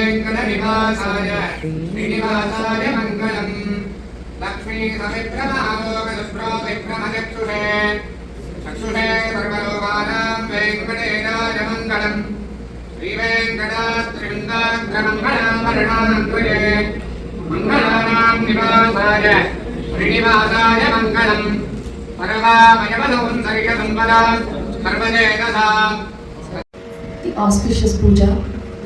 श्रीवेङ्कटनिवासाय श्रीनिवासाय मङ्गलम् लक्ष्मी सविक्रमालोकदुष्प्रो विक्रमचक्षुषे चक्षुषे सर्वलोकानां वेङ्कटेशाय मङ्गलम् श्रीवेङ्कटात्रिलिङ्गाग्रमङ्गलाभरणान्वये मङ्गलानां निवासाय श्रीनिवासाय मङ्गलम् सर्वामयवसौन्दर्यसम्पदा सर्वदेकसाम्. The auspicious puja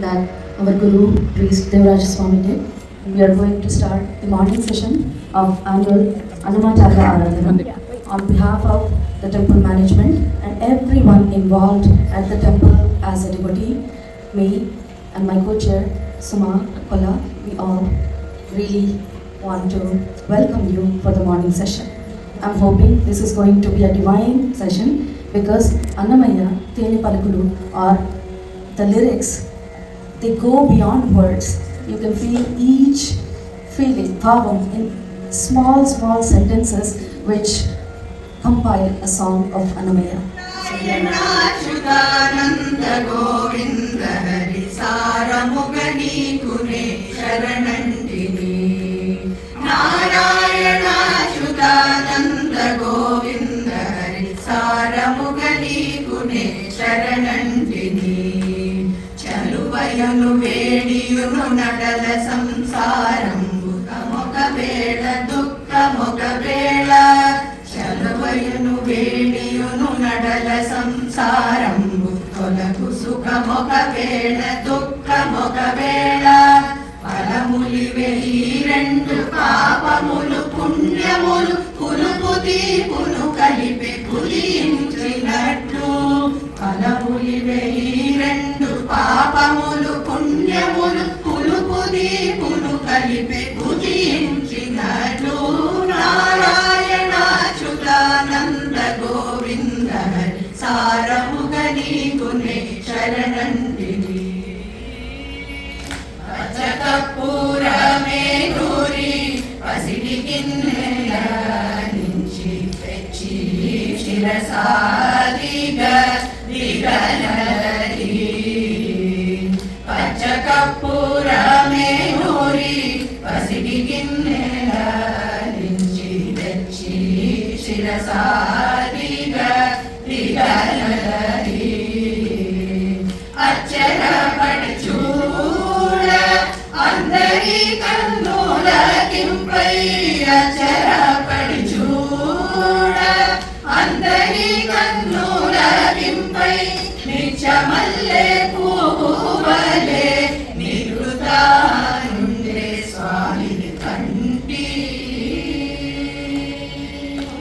that our Guru, Priest Devaraja Swami did. We are going to start the morning session of annual Annamacharya Aradhana. On behalf of the temple management and everyone involved at the temple as a devotee, me and my co-chair Suma Kola, we all really want to welcome you for the morning session. I'm hoping this is going to be a divine session because Annamaya, Teni Palakulu, or the lyrics, they go beyond words. You can feel each feeling, bhavam, in small sentences which compile a song of Annamaya. Narayana Govinda Hari Saramugani Kune Sharanandini. Narayana Shuddhananda Govinda Hari Saramugani Kune Sharanandini. Chaluvayanu vediyunu nadala samsarambu kamoka vela dukka moka vela. Chaluvayanu vediyunu nadala samsarambu tolaku sukha moka vela dukka moka vela. Palamuli vehi rendu papamulu punyamulu pulupu deepuну కలిపి పులించినట్లు. పాపములి వెయ్యి రెండు పాపములు పుణ్యములు పులుపు దీపులు కలిపి పూజించినట్లు. నారాయణ అచ్యుతానంద గోవింద హరి సారముగా నీకునే శరణంటిని. పచ్చకర్పూరమే నూరి పసిడి గిన్నెల నుంచి తెచ్చి శిరసాదిగా దిగనది. పచ్చకర్పూరమే నూరి పసిడి గిన్నెల నుంచి తెచ్చి శిరసాదిగా దిగనది. అచ్చర పడి చూడ అందరి కన్నులకింపై. అచ్చర పడి చూడ అందరి కన్నులకింపై. నిత్యమల్లె పువ్వువలె నిరుతానుండే స్వామిని కంటి.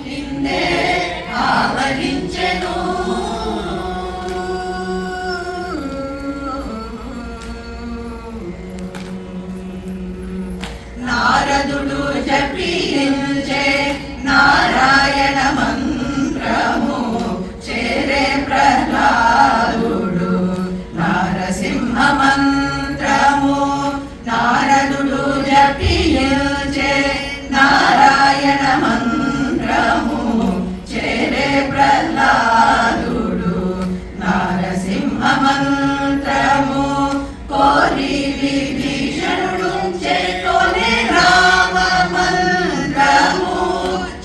నిన్నే ఆవరించెను నారదుడు జపించే నారాయణ మంత్రము చేరే ప్రహ్లాదుడు నారసింహ మంత్రము. నారదుడు జపించే నారాయణ మంత్రము చేరే ప్రహ్లాదుడు నారసింహ మంత్రము. కోరి విభీషణుడు చేతోనే రామ మంత్రము.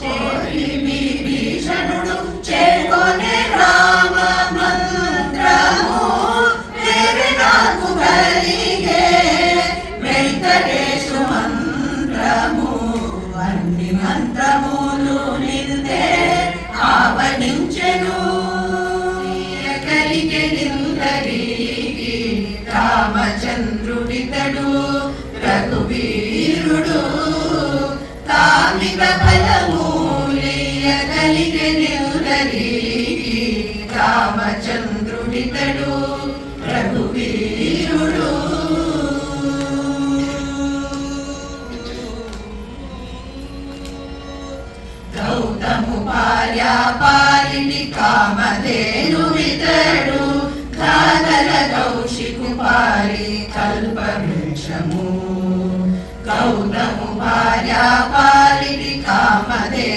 కోరి విభీషణుడు చేతోనే రామ మంత్రము. వేరే నాకు కలిగే వెంకటేశు మంత్రము. అన్ని మంత్రములు నిందే ఆవడించెను. కలిగే నిందరికి రామచంద్రుడితడు రఘువీరుడు. కామిక ఫలమూలియ కలిగే నిందరికి రామచంద్రుడితడు రఘువీరుడు. గౌతము పార్యాపాలిని కామధేను వితడు. కాదల కౌశికు పారి కల్పవృక్షము. గౌతము పార్యాపాలిని కామధేను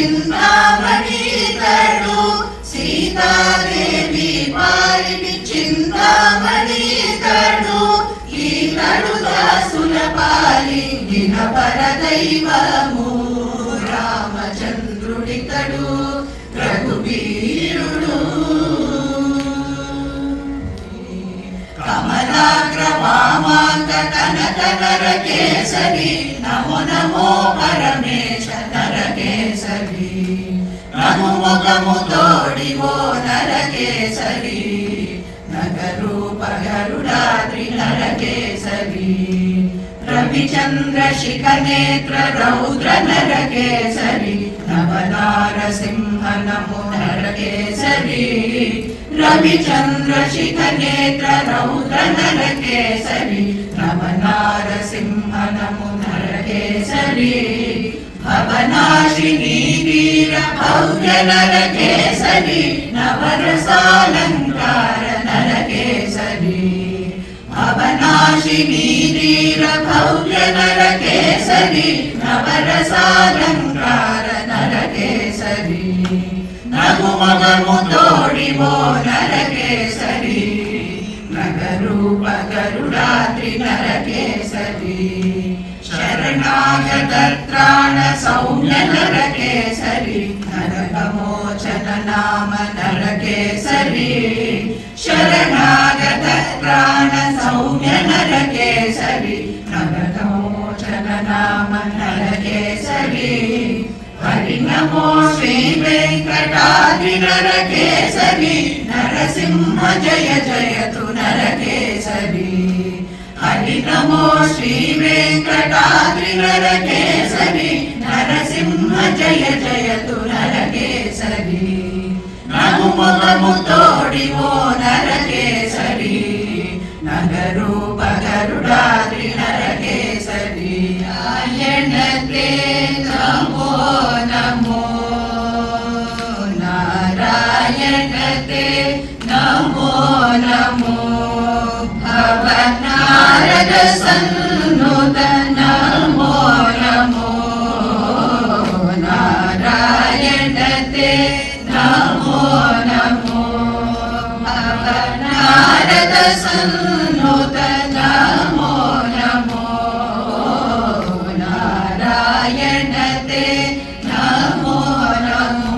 చింతామణి తడు సీతాదేవి పాలిటి చింతామణి తడు ఈ తడు దాసుల పాలించిన పరదైవము రామచంద్రుడితడు రఘువీరుడు కమలాగ్ర వామాంక కనక నరకేసరి నమో నమో పరమేశ నరకేసరి నగుముఖము తోడివో నరకేసరి నగరూప గరుడాద్రి నరకేసరి రవిచంద్ర శిఖ నేత్ర రౌద్ర నరకేసరి నవనారసింహ నమో నరకేసరి రవిచంద్ర శిఖ నేత్ర రౌద్ర నరకేసరి నవనారసింహ నమో నరకేసరి భవనాశిని వీర భవ్య నరకేసరి నవరసాలంకార నరకేసరి భవనాశిని వీర భవ్య నరకేసరి నవరసాలంకార నరకేసరి నగుమగము తోడివో నరకేసరి నగరూప గరుడాద్రి నరకేసరి శరణాగత త్రాణ సౌమ్య నరకేసరి నరకమోచన నామ నరకేసరి శరణాగత త్రాణ సౌమ్య నరకేసరి నరకమోచన నామ నరకేసరి హరి నమో శ్రీ వెంకటాద్రి నరకేసరి నరసింహ జయ జయతు నరకేసరి హరి నమో శ్రీ వెంకటాద్రి నరకేసరి నరసింహ జయ జయతు నరకేసరి నగుముఖము తోడివో నరకేసరి నగరూప గరుడాద్రి నరకేసరి నారాయణతే నమో నమో నారాయణతే నమో నమో భవనారద సన్నుత నమో నమో నారాయణతే నమో నమో భవనారద సన్నుత నమో నమో నారాయణతే నమో నమో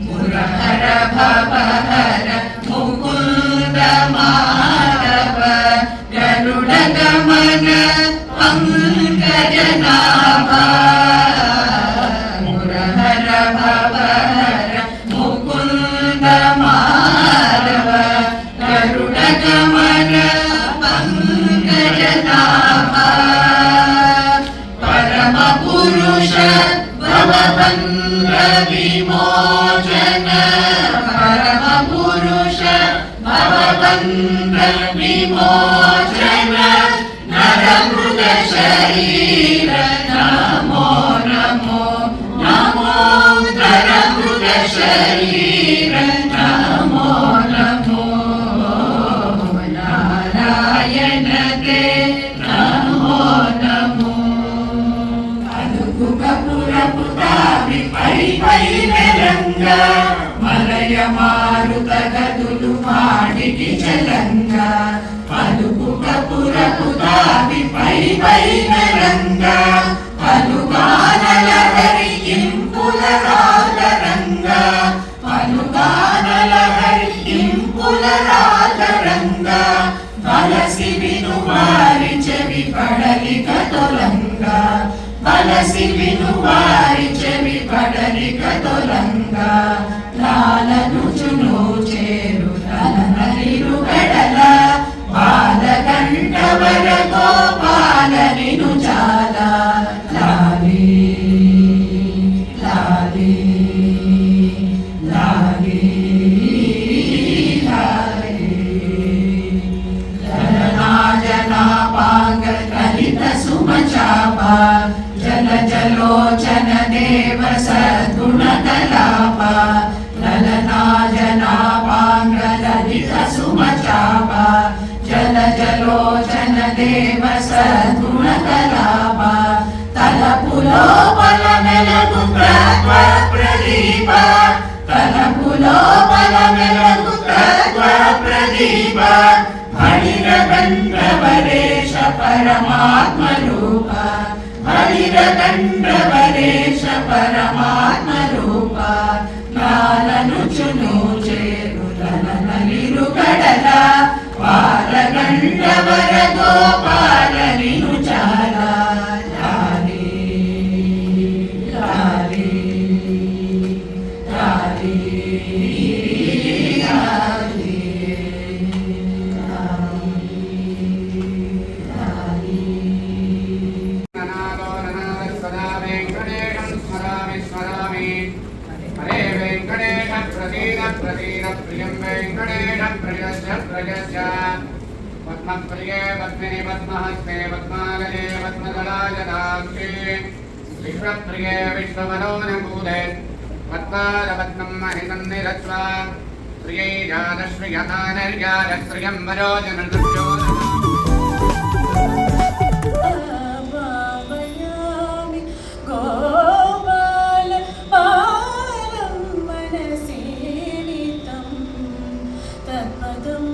మురహర భవహర ముకుంద మాధవ గరుడ గమన పంకజనాభ మురహర భవహర ముకుంద మాధవ గరుడ గమన పంకజనాభ పరమ పురుష భవబంధ విమోచన పరమ పురుష భవబంధ విమోచన నరమృగ శరీర నమో నమో నమో నరమృగ శరీర నమో నమో నారాయణతే నమో నమో అదుపురపుతావి పై పై మెలంగ మలయ మారుత గదులు మాడికి చలంగ పలుపురపుతావి పై పై మెలంగ పలుగానల హరి ఇంపుల రాగరంగ పలుగానల హరి ఇంపుల రాగరంగ బలసి విను వారి చెవి పడలిక తొలంగ బలసి విను వారి చెవి పడలిక తొలంగ లాలనుచును చేరు తనరిరు గడల బాలగంటవర గోపాలనిను చాల లాలి లాలి లాలి లాలి జనాపాంగ కలిత సుమచాప జల జలోచన దేవ సద్గుణ కలాప లలనా జనాపాంగ లలిత సుమచాప జల జలోచన దేవ సద్గుణకలాప తలపులో బలమెలగు తత్వ ప్రదీప తలపులో బలమెలగు తత్వ ప్రదీప హరిర గంధవరేష పరమాత్మ రూప హరిర గంధవరేష పరమాత్మ రూప నాలను చును చేరులన నలిరు కడల పాలగండవర గోపాల నిను చాలా లాలి లాలి లాలి లాలి అనాదో ననాద సదా వెంకటేశం స్మరామి స్మరామి హరే వెంకటేశ ప్రసీద ప్రసీద ప్రియం వెంకటేశ ప్రయస్య ప్రయస్య పద్మప్రియే పద్మిని పద్మహస్తే పద్మాలయే పద్మదళాయదాక్షే విశ్వప్రియే విశ్వమనోనుకూలే పద్మారపద్మం మహితం నిరత్వా ప్రియై జాతశ్రియతానర్యారత్రియం వరోజనృత్యో భావయామి గోపాల పారం మనసేవితం తత్పదం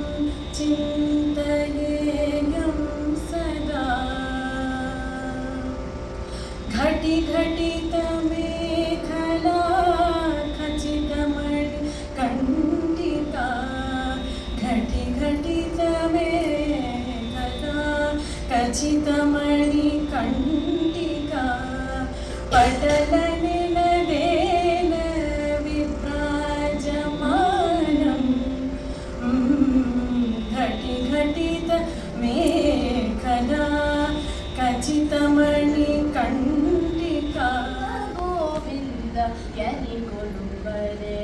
చింతయేయం సదా ఘటి ఘటితమేఖలా ఖచ్చితమణి కంఠితా ఘటి ఘటితమేఖలా ఖచ్చితమణి కంఠికా పటల నిలదేన విభ్రాజమానం ఘటి ఘటిత మేఖలా ఖచ్చితమణి కంఠికా గోవింద యని కొలువరే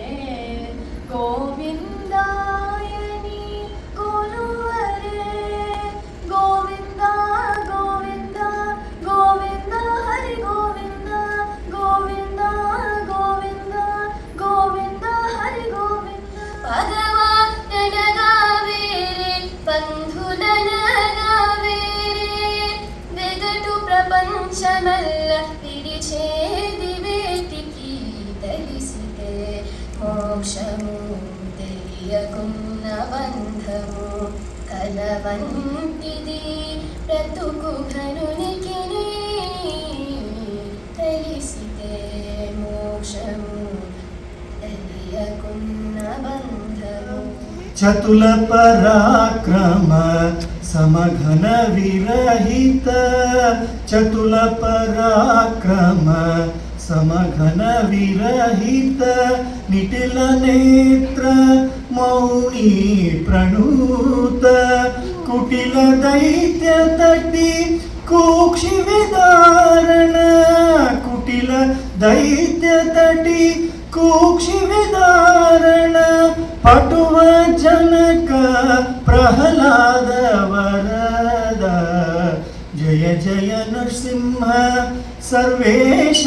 గోవిందాయని కొలువరే గోవింద గోవింద గోవింద హరి గోవింద గోవింద గోవింద గోవింద హరి గోవింద భగవా ననగావేరే బంధులనగావేరే వెగటు ప్రపంచమల్ల విడిచేది వేటికి తెలిసితే మోక్షము తెలియకున్న బంధము కలవంటిది బ్రతుకు ఘనునికి తెలిసితే మోక్షము తెలియకున్న బంధము చతుల పరాక్రమ సమఘన విరహిత చతుల పరాక్రమ సమఘన విరహిత నిటిల నేత్ర మౌని ప్రణూత కుటిల దైత్య తటి కూక్షి విదారణ కుటిల దైత్య తటి కూక్షి విదారణ పటువ జనక ప్రహ్లాద వరద జయ జయ నృసింహ సర్వేశ